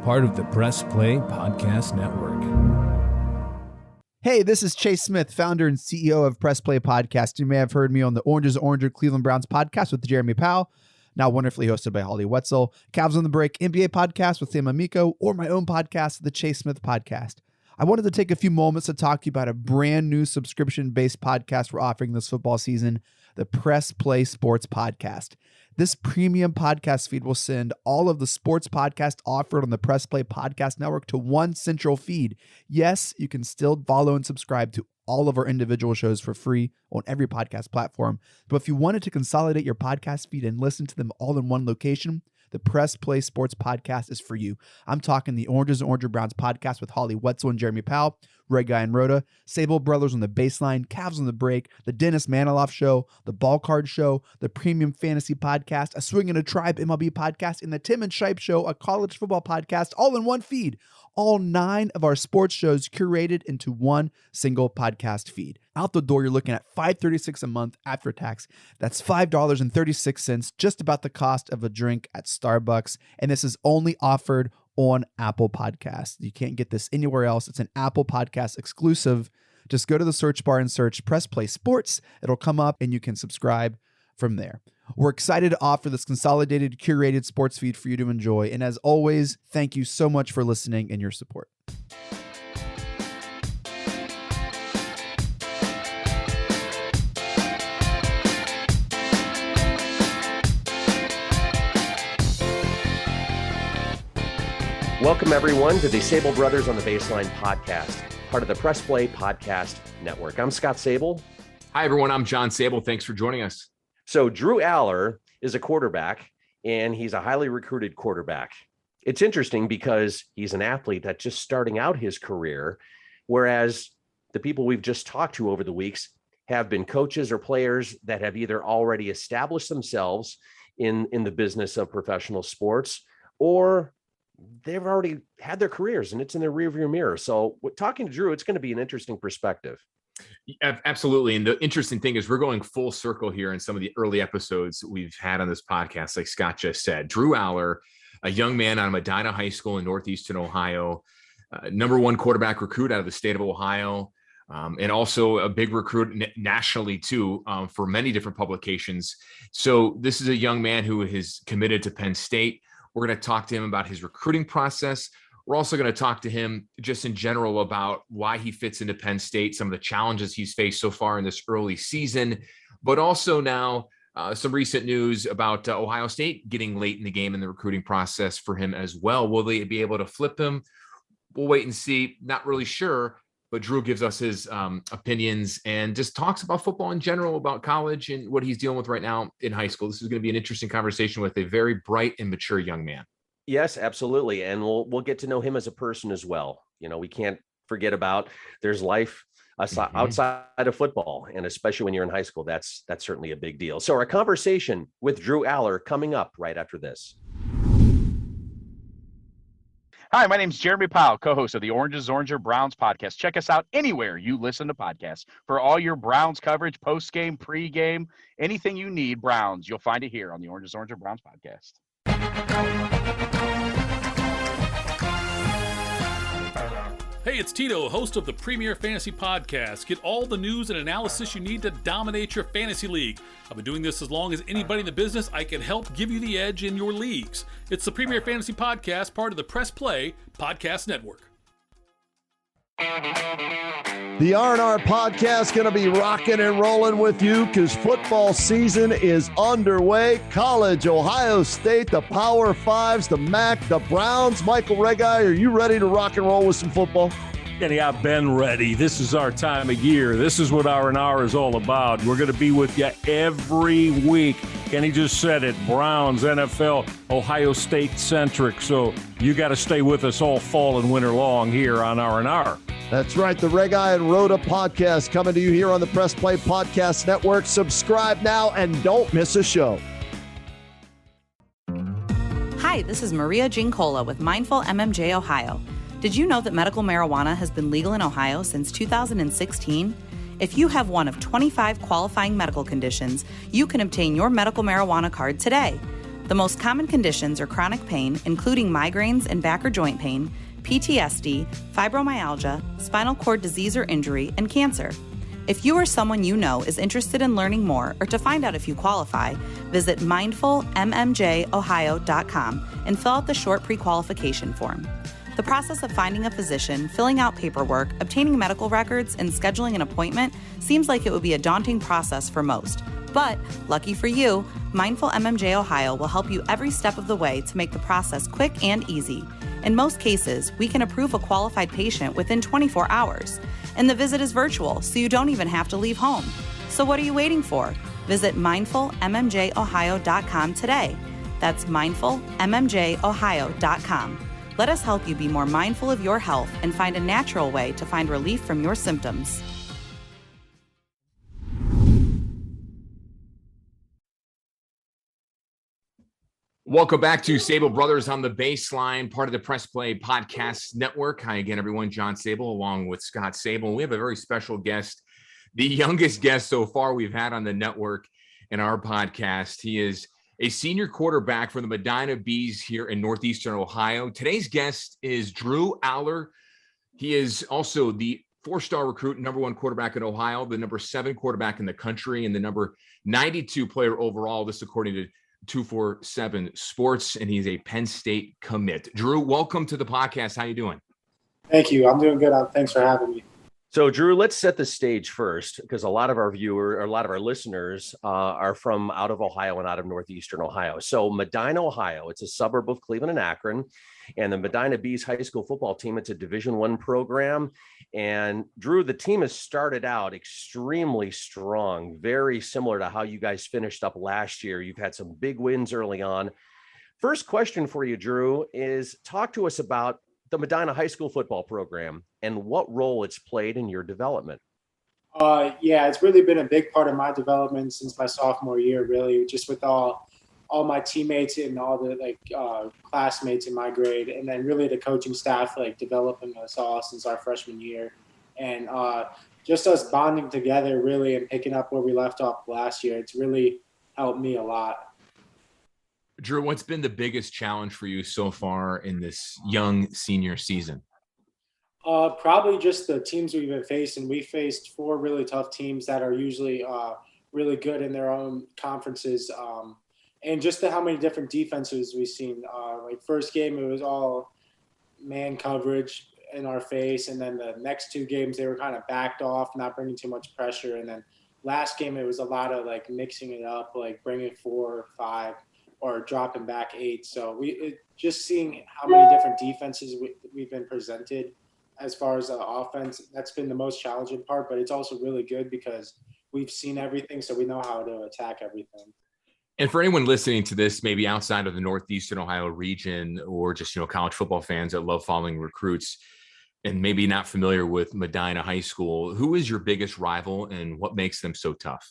part of the Press Play Podcast Network. Hey, this is Chase Smith, founder and CEO of Press Play Podcast. You may have heard me on the Oranges Oranger Cleveland Browns podcast with Jeremy Powell, now wonderfully hosted by Holly Wetzel, Cavs on the Break NBA podcast with Sam Amico, or my own podcast, the Chase Smith Podcast. I wanted to take a few moments to talk to you about a brand new subscription-based podcast we're offering this football season, the Press Play Sports Podcast. This premium podcast feed will send all of the sports podcasts offered on the Press Play Podcast Network to one central feed. Yes, you can still follow and subscribe to all of our individual shows for free on every podcast platform. But if you wanted to consolidate your podcast feed and listen to them all in one location, the Press Play Sports Podcast is for you. I'm talking the Oranges and Oranger Browns podcast with Holly Wetzel and Jeremy Powell, Red Guy and Rhoda, Sabol Brothers on the Baseline, Cavs on the Break, the Dennis Maniloff Show, the Ball Card Show, the Premium Fantasy Podcast, a Swing and a Tribe MLB podcast, and the Tim and Shipe Show, a college football podcast, all in one feed. All 9 of our sports shows curated into one single podcast feed. Out the door, you're looking at $5.36 a month after tax. That's $5.36, just about the cost of a drink at Starbucks. And this is only offered on Apple Podcasts. You can't get this anywhere else. It's an Apple Podcast exclusive. Just go to the search bar and search Press Play Sports. It'll come up and you can subscribe from there. We're excited to offer this consolidated, curated sports feed for you to enjoy. And as always, thank you so much for listening and your support. Welcome, everyone, to the Sabol Brothers on the Baseline podcast, part of the Press Play Podcast Network. I'm Scott Sabol. Hi, everyone. I'm John Sabol. Thanks for joining us. So Drew Allar is a quarterback, and he's a highly recruited quarterback. It's interesting because he's an athlete that's just starting out his career, whereas the people we've just talked to over the weeks have been coaches or players that have either already established themselves in the business of professional sports, or they've already had their careers and it's in their rearview mirror. So talking to Drew, it's going to be an interesting perspective. Absolutely. And the interesting thing is we're going full circle here in some of the early episodes we've had on this podcast, like Scott just said. Drew Allar, a young man out of Medina High School in northeastern Ohio, number 1 quarterback recruit out of the state of Ohio, and also a big recruit nationally too, for many different publications. So this is a young man who is committed to Penn State. We're going to talk to him about his recruiting process. We're also going to talk to him just in general about why he fits into Penn State, some of the challenges he's faced so far in this early season, but also now some recent news about Ohio State getting late in the game in the recruiting process for him as well. Will they be able to flip him? We'll wait and see. Not really sure, but Drew gives us his opinions and just talks about football in general, about college and what he's dealing with right now in high school. This is going to be an interesting conversation with a very bright and mature young man. Yes, absolutely. And we'll get to know him as a person as well. You know, we can't forget about there's life outside of football. And especially when you're in high school, that's certainly a big deal. So our conversation with Drew Allar coming up right after this. Hi, my name is Jeremy Powell, co-host of the Oranges Oranger Browns podcast. Check us out anywhere you listen to podcasts. For all your Browns coverage, post-game, pre-game, anything you need Browns, you'll find it here on the Oranges Oranger Browns podcast. Hey, it's Tito, host of the Premier Fantasy Podcast. Get all the news and analysis you need to dominate your fantasy league. I've been doing this as long as anybody in the business. I can help give you the edge in your leagues. It's the Premier Fantasy Podcast, part of the Press Play Podcast Network. The R&R podcast going to be rocking and rolling with you because football season is underway. College, Ohio State, the Power Fives, the MAC, the Browns. Michael Regai, are you ready to rock and roll with some football? Kenny, I've been ready. This is our time of year. This is what R&R is all about. We're going to be with you every week. Kenny just said it, Browns, NFL, Ohio State centric. So you got to stay with us all fall and winter long here on R&R. That's right. The Regai and Rhoda podcast coming to you here on the Press Play Podcast Network. Subscribe now and don't miss a show. Hi, this is Maria Gincola with Mindful MMJ Ohio. Did you know that medical marijuana has been legal in Ohio since 2016? If you have one of 25 qualifying medical conditions, you can obtain your medical marijuana card today. The most common conditions are chronic pain, including migraines and back or joint pain, PTSD, fibromyalgia, spinal cord disease or injury, and cancer. If you or someone you know is interested in learning more or to find out if you qualify, visit mindfulmmjohio.com and fill out the short pre-qualification form. The process of finding a physician, filling out paperwork, obtaining medical records, and scheduling an appointment seems like it would be a daunting process for most. But, lucky for you, Mindful MMJ Ohio will help you every step of the way to make the process quick and easy. In most cases, we can approve a qualified patient within 24 hours. And the visit is virtual, so you don't even have to leave home. So what are you waiting for? Visit mindfulmmjohio.com today. That's mindfulmmjohio.com. Let us help you be more mindful of your health and find a natural way to find relief from your symptoms. Welcome back to Sabol Brothers on the Baseline, part of the Press Play Podcast Network. Hi again, everyone. John Sabol along with Scott Sabol. We have a very special guest, the youngest guest so far we've had on the network in our podcast. He is a senior quarterback for the Medina Bees here in Northeastern Ohio. Today's guest is Drew Allar. He is also the 4-star recruit, number 1 quarterback in Ohio, the number 7 quarterback in the country, and the number 92 player overall. This according to 247 Sports, and he's a Penn State commit. Drew, welcome to the podcast. How you doing? Thank you. I'm doing good. Thanks for having me. So, Drew, let's set the stage first, because a lot of our listeners are from out of Ohio and out of Northeastern Ohio. So Medina, Ohio, it's a suburb of Cleveland and Akron, and the Medina Bees high school football team, it's a Division I program. And Drew, the team has started out extremely strong, very similar to how you guys finished up last year. You've had some big wins early on. First question for you, Drew, is talk to us about the Medina high school football program and what role it's played in your development. Yeah, it's really been a big part of my development since my sophomore year, really, just with all my teammates and all the classmates in my grade, and then really the coaching staff developing us all since our freshman year, and just us bonding together really and picking up where we left off last year. It's really helped me a lot. Drew, what's been the biggest challenge for you so far in this young senior season? Probably just the teams we've been facing. We faced 4 really tough teams that are usually really good in their own conferences. And just how many different defenses we've seen. First game, it was all man coverage in our face. And then the next 2 games, they were kind of backed off, not bringing too much pressure. And then last game, it was a lot of mixing it up, bringing 4 or 5 or dropping back 8. So just seeing how many different defenses we've been presented as far as the offense, that's been the most challenging part, but it's also really good because we've seen everything, so we know how to attack everything. And for anyone listening to this, maybe outside of the Northeastern Ohio region or just, college football fans that love following recruits and maybe not familiar with Medina High School, who is your biggest rival and what makes them so tough?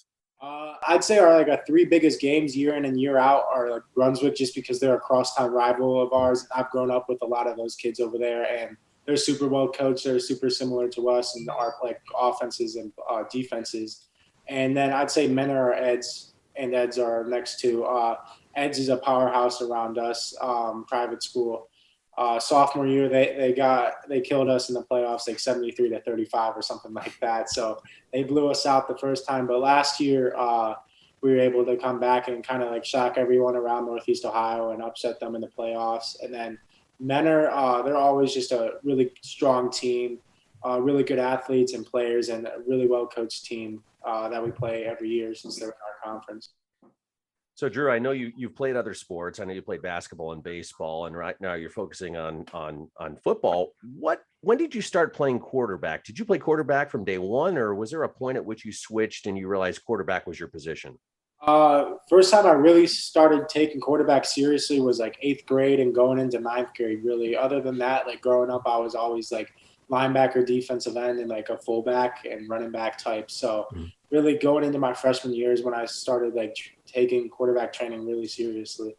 I'd say our 3 biggest games year in and year out are Brunswick, just because they're a crosstown rival of ours. I've grown up with a lot of those kids over there, and they're super well coached. They're super similar to us in our offenses and defenses. And then I'd say Menor or Eds, and Eds are our next 2. Eds is a powerhouse around us, private school. Sophomore year, they killed us in the playoffs 73-35 or something like that. So they blew us out the first time. But last year, we were able to come back and kind of shock everyone around Northeast Ohio and upset them in the playoffs. And then Menor, they're always just a really strong team, really good athletes and players, and a really well-coached team that we play every year since they're in our conference. So, Drew, I know you've played other sports. I know you played basketball and baseball, and right now you're focusing on football. When did you start playing quarterback? Did you play quarterback from day one, or was there a point at which you switched and you realized quarterback was your position? First time I really started taking quarterback seriously was 8th grade and going into 9th grade, really. Other than that, growing up, I was always linebacker, defensive end, and a fullback and running back type. So really going into my freshman years when I started taking quarterback training really seriously.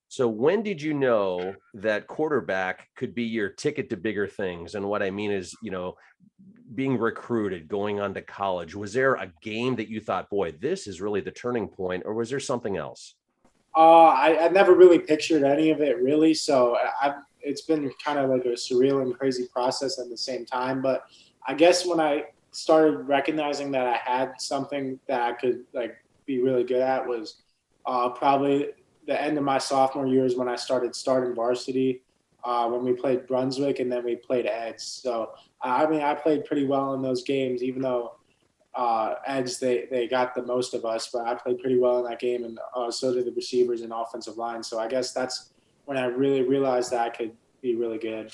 So when did you know that quarterback could be your ticket to bigger things? And what I mean is, being recruited, going on to college, was there a game that you thought, boy, this is really the turning point, or was there something else? I never really pictured any of it really. So it's been kind of like a surreal and crazy process at the same time. But I guess when I started recognizing that I had something that I could like be really good at was probably the end of my sophomore year is when I starting varsity when we played Brunswick and then we played Eds. So, I mean, I played pretty well in those games, even though Eds, they got the most of us, but I played pretty well in that game, and so did the receivers and offensive line. So I guess that's when I really realized that I could be really good.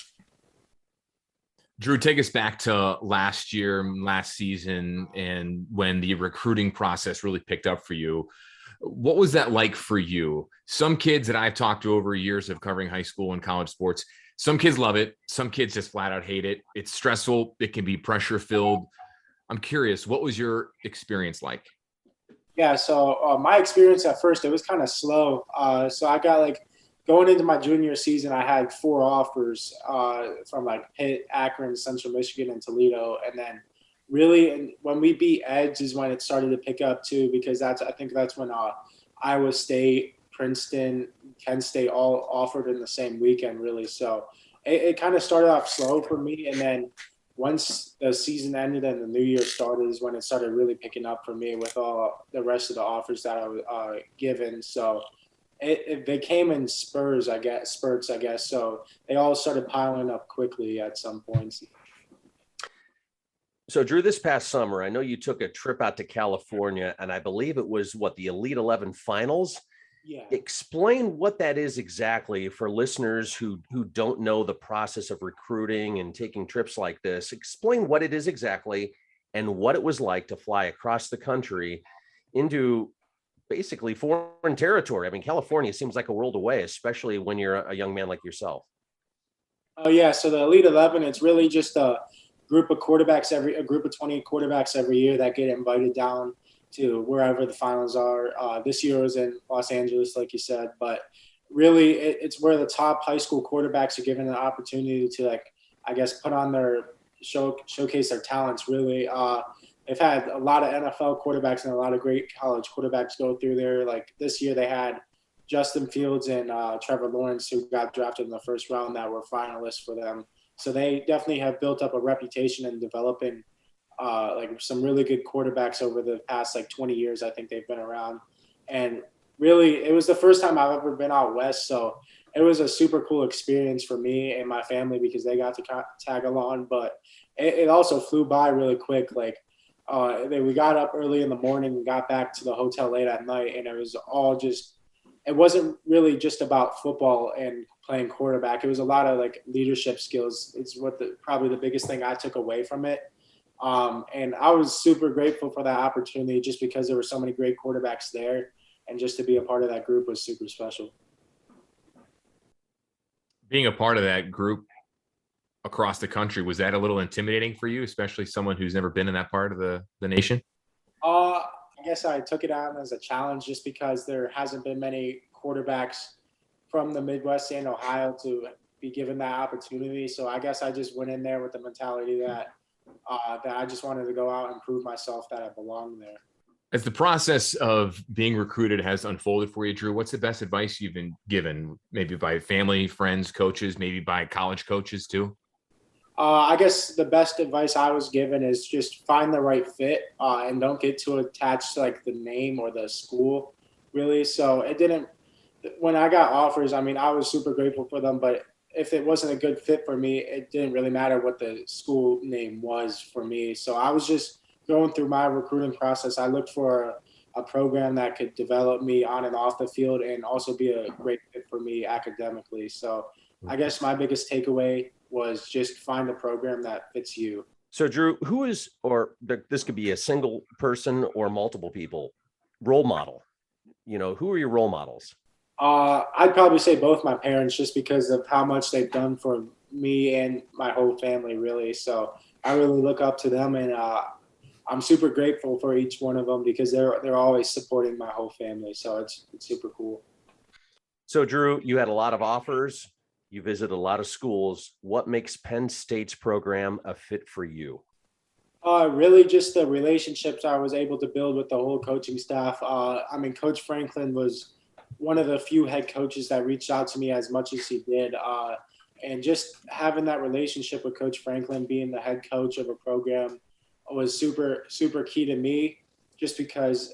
Drew, take us back to last year, last season, and when the recruiting process really picked up for you. What was that like for you? Some kids that I've talked to over years of covering high school and college sports, some kids love it. Some kids just flat out hate it. It's stressful. It can be pressure filled. I'm curious, what was your experience like? Yeah, so my experience at first, it was kind of slow. So I got like going into my junior season, I had 4 offers from like Pitt, Akron, Central Michigan, and Toledo. And then really, and when we beat Edge is when it started to pick up too, because I think that's when Iowa State, Princeton, Penn State all offered in the same weekend, really. So it kind of started off slow for me. And then once the season ended and the new year started is when it started really picking up for me with all the rest of the offers that I was given. So they came in spurts, I guess. So they all started piling up quickly at some points. So, Drew, this past summer, I know you took a trip out to California, and I believe it was the Elite 11 finals. Yeah. Explain what that is exactly for listeners who don't know the process of recruiting and taking trips like this. Explain what it is exactly and what it was like to fly across the country into basically foreign territory. I mean, California seems like a world away, especially when you're a young man like yourself. Oh, yeah. So the Elite 11, it's really just a group of 20 quarterbacks every year that get invited down to wherever the finals are. This year was in Los Angeles, like you said, but really it's where the top high school quarterbacks are given an opportunity to, like, I guess, put on their showcase their talents. Really, they've had a lot of NFL quarterbacks and a lot of great college quarterbacks go through there. Like this year, they had Justin Fields and Trevor Lawrence, who got drafted in the first round, that were finalists for them. So they definitely have built up a reputation in developing like some really good quarterbacks over the past like 20 years. I think they've been around, and really it was the first time I've ever been out west. So it was a super cool experience for me and my family because they got to tag along, but it also flew by really quick. Like we got up early in the morning and got back to the hotel late at night, and it was all just, it wasn't really just about football and playing quarterback. It was a lot of like leadership skills. It's probably the biggest thing I took away from it. And I was super grateful for that opportunity just because there were so many great quarterbacks there, and just to be a part of that group was super special. Being a part of that group across the country, was that a little intimidating for you, especially someone who's never been in that part of the nation? I guess I took it on as a challenge just because there hasn't been many quarterbacks from the Midwest and Ohio to be given that opportunity. So I guess I just went in there with the mentality that I just wanted to go out and prove myself that I belong there. As the process of being recruited has unfolded for you, Drew, what's the best advice you've been given, maybe by family, friends, coaches, maybe by college coaches too? I guess the best advice I was given is just find the right fit and don't get too attached to like the name or the school, really. So when I got offers, I mean, I was super grateful for them, but if it wasn't a good fit for me, it didn't really matter what the school name was for me. So I was just going through my recruiting process. I looked for a program that could develop me on and off the field and also be a great fit for me academically. So I guess my biggest takeaway was just find a program that fits you. So, Drew, who is, or this could be a single person or multiple people, role model? You know, who are your role models? I'd probably say both my parents, just because of how much they've done for me and my whole family, really. So I really look up to them, and I'm super grateful for each one of them because they're always supporting my whole family. So it's super cool. So, Drew, you had a lot of offers. You visited a lot of schools. What makes Penn State's program a fit for you? Really just the relationships I was able to build with the whole coaching staff. I mean, Coach Franklin was one of the few head coaches that reached out to me as much as he did. And just having that relationship with Coach Franklin, being the head coach of a program, was super, super key to me, just because,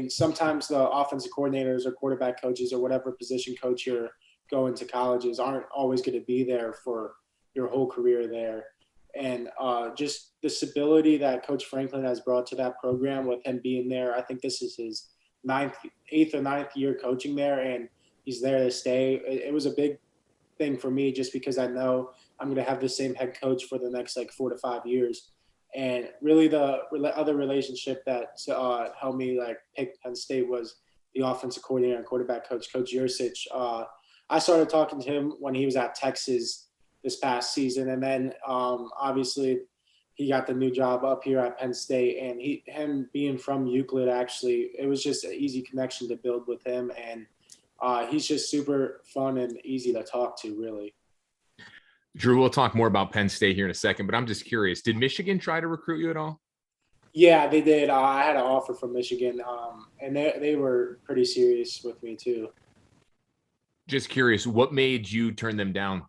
sometimes the offensive coordinators or quarterback coaches or whatever position coach you're going to colleges aren't always going to be there for your whole career there. And just the stability that Coach Franklin has brought to that program with him being there. I think this is his 8th or 9th year coaching there, and he's there to stay. It was a big thing for me, just because I know I'm going to have the same head coach for the next 4 to 5 years. And really the other relationship that helped me pick Penn State was the offensive coordinator and quarterback coach, Coach Yursich. I started talking to him when he was at Texas this past season. And then obviously he got the new job up here at Penn State, and him being from Euclid, actually, it was just an easy connection to build with him. And he's just super fun and easy to talk to, really. Drew, we'll talk more about Penn State here in a second, but I'm just curious, did Michigan try to recruit you at all? Yeah, they did. I had an offer from Michigan, and they were pretty serious with me too. Just curious, what made you turn them down?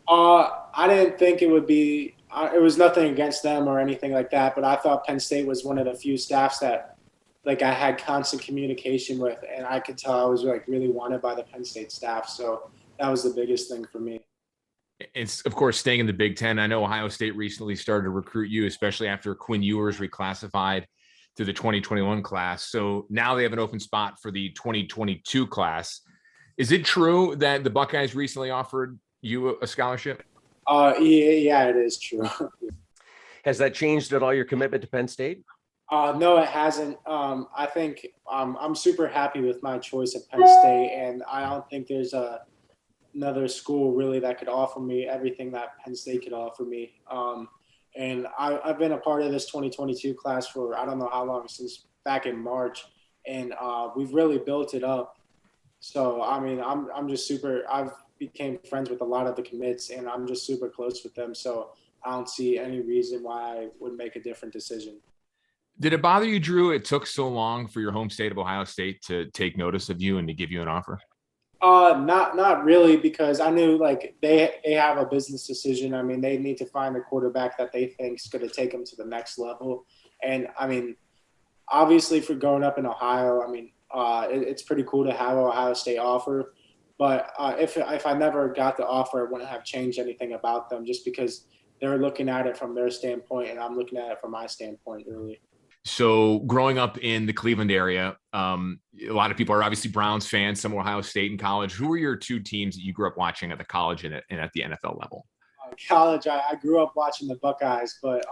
I didn't think it would be it was nothing against them or anything like that, but I thought Penn State was one of the few staffs that I had constant communication with, and I could tell I was really wanted by the Penn State staff. So that was the biggest thing for me. It's, of course, staying in the Big Ten. I know Ohio State recently started to recruit you, especially after Quinn Ewers reclassified to the 2021 class. So now they have an open spot for the 2022 class. Is it true that the Buckeyes recently offered you a scholarship? Yeah, it is true. Has that changed at all your commitment to Penn State? No, it hasn't. I think I'm super happy with my choice at Penn State, and I don't think there's another school really that could offer me everything that Penn State could offer me. And I've been a part of this 2022 class for I don't know how long, since back in March, and we've really built it up. So I'm just super. I've became friends with a lot of the commits, and I'm just super close with them. So I don't see any reason why I would make a different decision. Did it bother you, Drew, it took so long for your home state of Ohio State to take notice of you and to give you an offer? Not really, because I knew they have a business decision. They need to find a quarterback that they think is going to take them to the next level. And obviously for growing up in Ohio, it's pretty cool to have an Ohio State offer. But if I never got the offer, it wouldn't have changed anything about them, just because they're looking at it from their standpoint and I'm looking at it from my standpoint, really. So growing up in the Cleveland area, a lot of people are obviously Browns fans, some Ohio State in college. Who were your two teams that you grew up watching at the college and at the NFL level? College, I grew up watching the Buckeyes, but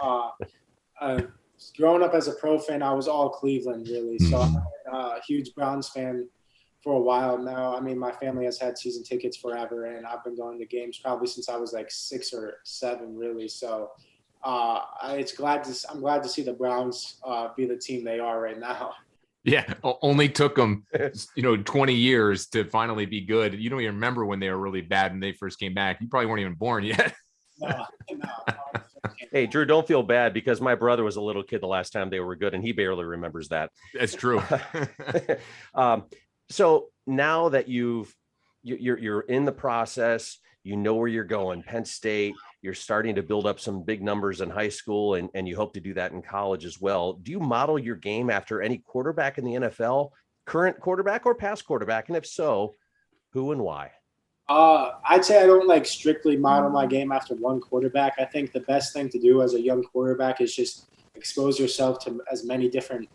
growing up as a pro fan, I was all Cleveland, really. So I'm a huge Browns fan for a while now. My family has had season tickets forever, and I've been going to games probably since I was 6 or 7, really. So I'm glad to see the Browns be the team they are right now. Yeah, only took them 20 years to finally be good. You don't even remember when they were really bad when they first came back. You probably weren't even born yet. No. Hey, Drew, don't feel bad, because my brother was a little kid the last time they were good, and he barely remembers that. That's true. So now that you're in the process, you know where you're going, Penn State, you're starting to build up some big numbers in high school, and you hope to do that in college as well. Do you model your game after any quarterback in the NFL, current quarterback or past quarterback? And if so, who and why? I'd say I don't strictly model my game after one quarterback. I think the best thing to do as a young quarterback is just expose yourself to as many different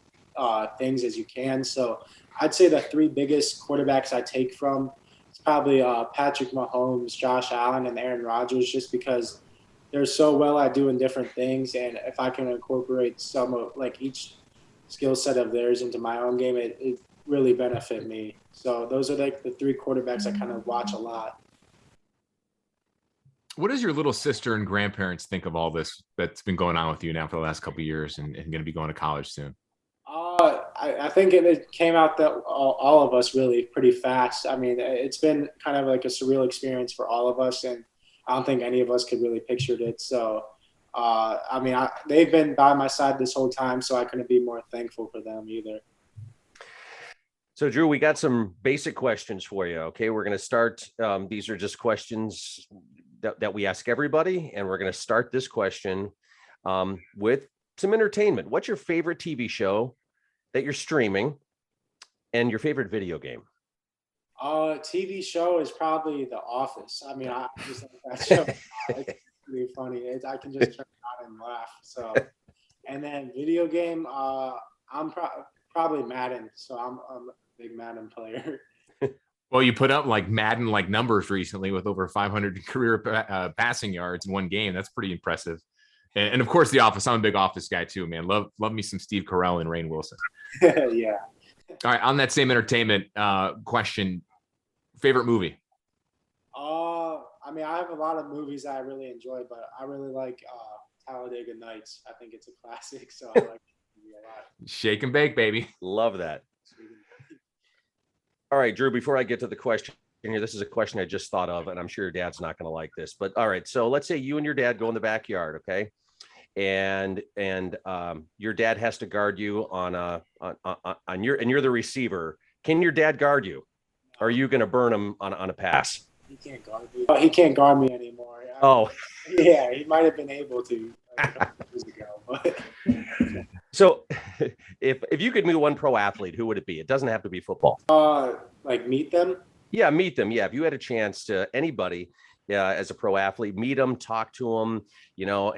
things as you can. So I'd say the 3 biggest quarterbacks I take from, it's probably Patrick Mahomes, Josh Allen, and Aaron Rodgers, just because they're so well at doing different things. And if I can incorporate some of each skill set of theirs into my own game, it really benefit me. So those are the 3 quarterbacks I kind of watch a lot. What does your little sister and grandparents think of all this that's been going on with you now for the last couple of years and going to be going to college soon? I think it came out that all of us really pretty fast. It's been kind of a surreal experience for all of us, and I don't think any of us could really pictured it. So, they've been by my side this whole time, so I couldn't be more thankful for them either. So, Drew, we got some basic questions for you. Okay, we're going to start. These are just questions that we ask everybody, and we're going to start this question with some entertainment. What's your favorite TV show that you're streaming, and your favorite video game? TV show is probably The Office. I mean, I just like that show. It's pretty funny. I can just turn it on and laugh. So, and then video game, I'm probably Madden. So I'm a big Madden player. Well, you put up like Madden like numbers recently with over 500 career passing yards in one game. That's pretty impressive. And of course, The Office. I'm a big Office guy too, man. Love me some Steve Carell and Rainn Wilson. Yeah. All right, on that same entertainment question, favorite movie? I mean, I have a lot of movies that I really enjoy, but I really like Talladega Nights. I think it's a classic, so I like the movie a lot. Shake and bake, baby. Love that. All right, Drew, before I get to the question here, this is a question I just thought of, and I'm sure your dad's not going to like this, but all right. So let's say you and your dad go in the backyard, okay? And your dad has to guard you and you're the receiver. Can your dad guard you? Or are you going to burn him on a pass? He can't guard me. He can't guard me anymore. Yeah, he might have been able to a couple years ago. But. So, if you could meet one pro athlete, who would it be? It doesn't have to be football. Like meet them? Yeah, meet them. Yeah, if you had a chance to anybody, as a pro athlete, meet them, talk to them,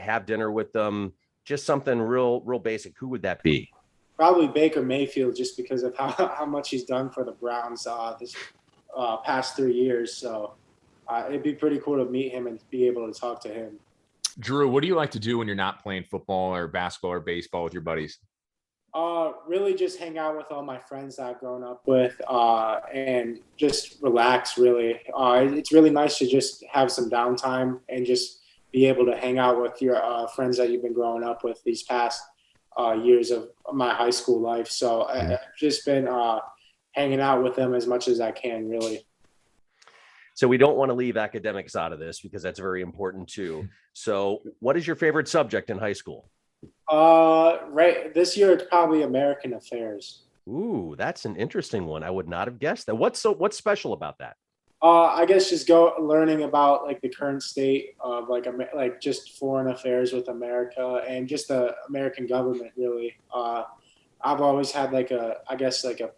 have dinner with them, just something real basic. Who would that be? Probably Baker Mayfield, just because of how much he's done for the Browns this past 3 years. So it'd be pretty cool to meet him and be able to talk to him. Drew, what do you like to do when you're not playing football or basketball or baseball with your buddies? Really just hang out with all my friends that I've grown up with and just relax, really. It's really nice to just have some downtime and just be able to hang out with your friends that you've been growing up with these past years of my high school life. So I've just been hanging out with them as much as I can, really. So we don't want to leave academics out of this because that's very important too. So what is your favorite subject in high school? Right this year it's probably American Affairs. Ooh, that's an interesting one. I would not have guessed that. What's special about that? I guess just learning about like the current state of like just foreign affairs with America and just the American government, really. I've always had like a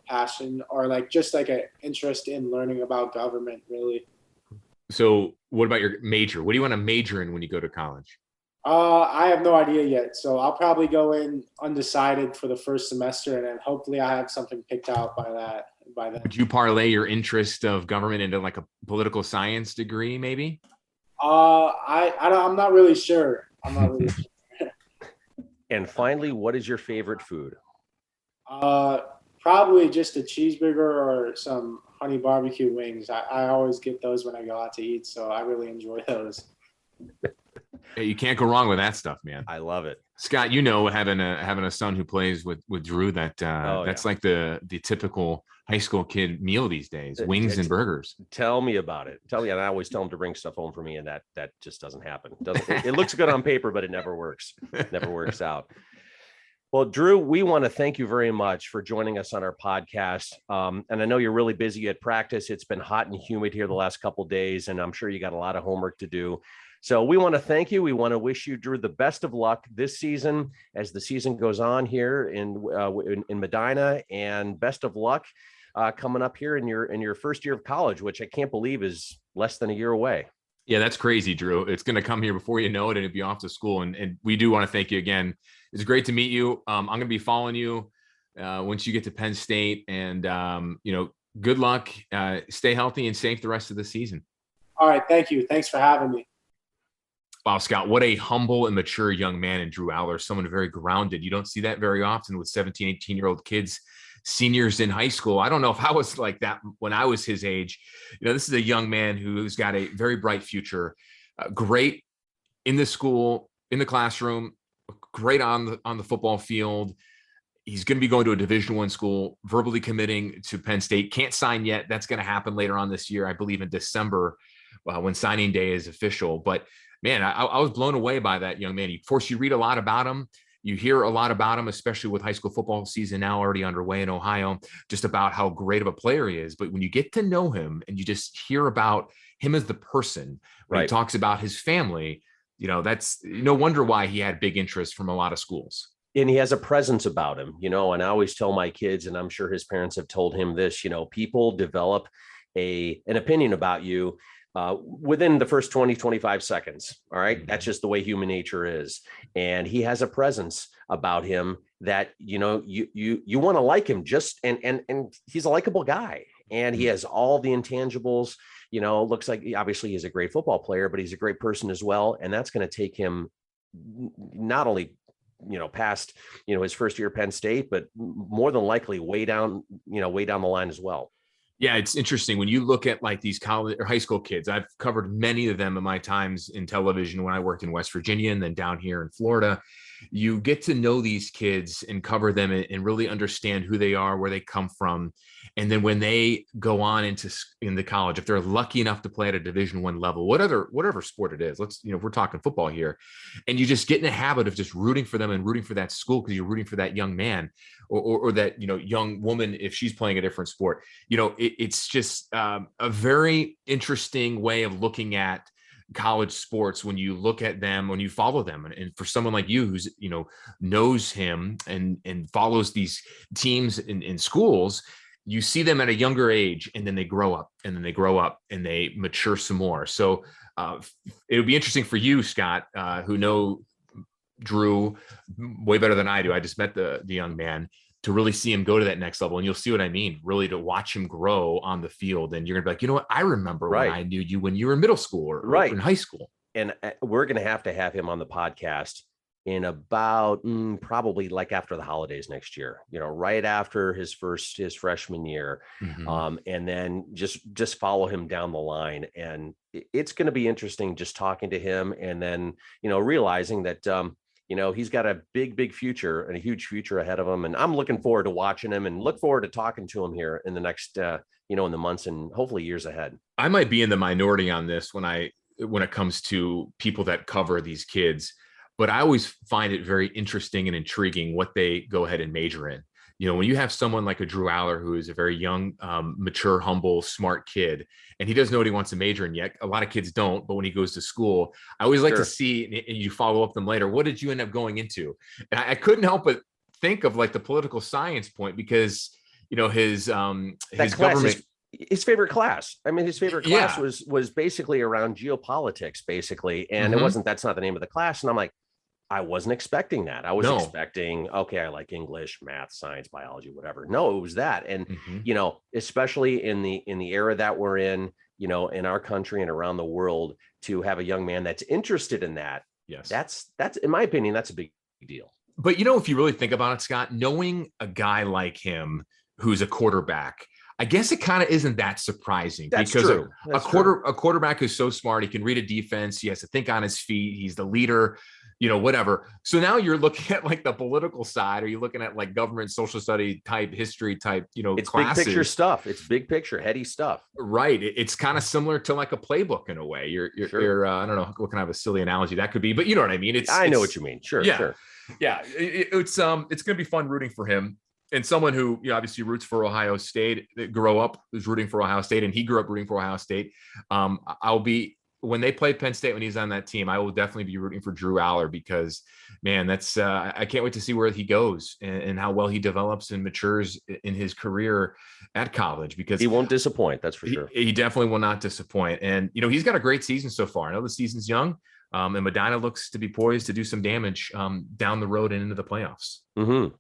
passion or like just like an interest in learning about government, really. So what about your major? What do you want to major in when you go to college? I have no idea yet. So I'll probably go in undecided for the first semester, and then hopefully I have something picked out by then. Would you parlay your interest of government into like a political science degree, maybe? I'm not really sure. And finally, what is your favorite food? Probably just a cheeseburger or some honey barbecue wings. I always get those when I go out to eat, so I really enjoy those. Hey, you can't go wrong with that stuff, man. I love it. Scott, having a son who plays with Drew, that's like the typical high school kid meal these days, wings and burgers. Tell me about it. And I always tell him to bring stuff home for me, and that just doesn't happen. It looks good on paper, but it never works. It never works out. Well, Drew, we want to thank you very much for joining us on our podcast. And I know you're really busy at practice. It's been hot and humid here the last couple of days, and I'm sure you got a lot of homework to do. So we want to thank you. We want to wish you, Drew, the best of luck this season as the season goes on here in Medina, and best of luck coming up here in your first year of college, which I can't believe is less than a year away. Yeah, that's crazy, Drew. It's going to come here before you know it, and it'll be off to school. And we do want to thank you again. It's great to meet you. I'm going to be following you once you get to Penn State, and good luck. Stay healthy and safe the rest of the season. All right. Thank you. Thanks for having me. Wow, Scott, what a humble and mature young man in Drew Allar, someone very grounded. You don't see that very often with 17, 18-year-old kids, seniors in high school. I don't know if I was like that when I was his age. This is a young man who's got a very bright future, great in the school, in the classroom, great on the football field. He's going to be going to a Division I school, verbally committing to Penn State. Can't sign yet. That's going to happen later on this year, I believe in December, when signing day is official. But man, I was blown away by that young man. Of course, you read a lot about him. You hear a lot about him, especially with high school football season now already underway in Ohio, just about how great of a player he is. But when you get to know him and you just hear about him as the person, when he talks about his family, that's no wonder why he had big interest from a lot of schools. And he has a presence about him, and I always tell my kids, and I'm sure his parents have told him this, people develop an opinion about you within the first 20, 25 seconds. All right. Mm-hmm. That's just the way human nature is. And he has a presence about him that, you want to like him and he's a likable guy, and he has all the intangibles, looks like obviously he's a great football player, but he's a great person as well. And that's going to take him not only past, his first year at Penn State, but more than likely way down the line as well. Yeah, it's interesting when you look at like these college or high school kids. I've covered many of them in my times in television when I worked in West Virginia and then down here in Florida. You get to know these kids and cover them and really understand who they are, where they come from. And then when they go on in the college, if they're lucky enough to play at a Division I level, whatever sport it is, we're talking football here, and you just get in a habit of just rooting for them and rooting for that school because you're rooting for that young man or that, young woman if she's playing a different sport. It's just a very interesting way of looking at college sports when you look at them, when you follow them. And for someone like you who's, knows him and follows these teams in schools, you see them at a younger age and then they grow up and they mature some more. So it would be interesting for you, Scott, who know Drew way better than I do. I just met the young man, to really see him go to that next level. And you'll see what I mean, really to watch him grow on the field. And you're gonna be like, you know what? I remember when I knew you when you were in middle school or in high school. And we're going to have him on the podcast in about probably like after the holidays next year, right after his freshman year. Mm-hmm. And then just follow him down the line. And it's going to be interesting just talking to him and then, realizing that, he's got a big future and a huge future ahead of him. And I'm looking forward to watching him and look forward to talking to him here in the next, in the months and hopefully years ahead. I might be in the minority on this when it comes to people that cover these kids, but I always find it very interesting and intriguing what they go ahead and major in. When you have someone like a Drew Allar, who is a very young, mature, humble, smart kid, and he doesn't know what he wants to major in yet. A lot of kids don't, but when he goes to school, I always like to see, and you follow up them later, what did you end up going into? And I couldn't help but think of like the political science point because, his government. His favorite class. I mean, his favorite class was basically around geopolitics, basically. And that's not the name of the class. And I'm like, I wasn't expecting that. I was expecting, okay, I like English, math, science, biology, whatever. No, it was that. And, especially in the era that we're in our country and around the world, to have a young man that's interested in that. Yes. That's in my opinion, that's a big deal. But, if you really think about it, Scott, knowing a guy like him, who's a quarterback, I guess it kind of isn't that surprising. That's because true. A quarterback who's so smart, he can read a defense. He has to think on his feet. He's the leader, whatever. So now you're looking at like the political side, or you're looking at like government, social study type, history type, it's classes. Big picture stuff. It's big picture, heady stuff. Right. It's kind of similar to like a playbook in a way. You're I don't know what kind of a silly analogy that could be, but you know what I mean? I know what you mean. Sure. Yeah. Sure. Yeah. It's going to be fun rooting for him. And someone who obviously roots for Ohio State, that grew up was rooting for Ohio State, and he grew up rooting for Ohio State. I'll be, when they play Penn State, when he's on that team, I will definitely be rooting for Drew Allar because, man, that's I can't wait to see where he goes and how well he develops and matures in his career at college, because he won't disappoint. That's for sure. He definitely will not disappoint. And, he's got a great season so far. I know the season's young, and Medina looks to be poised to do some damage down the road and into the playoffs. Mm-hmm.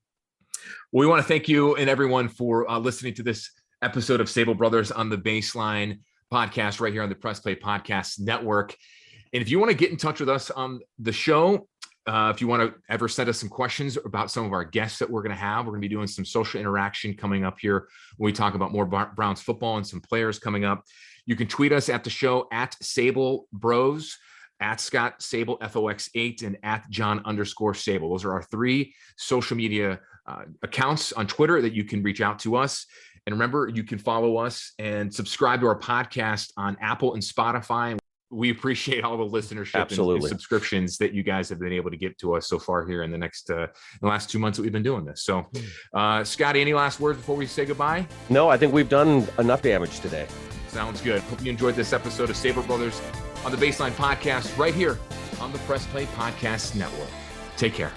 Well, we want to thank you and everyone for listening to this episode of Sabol Brothers on the Baseline podcast right here on the Press Play Podcast Network. And if you want to get in touch with us on the show, if you want to ever send us some questions about some of our guests that we're going to be doing some social interaction coming up here when we talk about more Browns football and some players coming up. You can tweet us at the show at Sabol Bros, at Scott Sabol FOX8, and at John_Sabol. Those are our three social media accounts on Twitter that you can reach out to us. And remember, you can follow us and subscribe to our podcast on Apple and Spotify. We appreciate all the listenership Absolutely. and subscriptions that you guys have been able to give to us so far here in the last 2 months that we've been doing this. So, Scotty, any last words before we say goodbye? No, I think we've done enough damage today. Sounds good. Hope you enjoyed this episode of Sabol Brothers on the Baseline Podcast right here on the Press Play Podcast Network. Take care.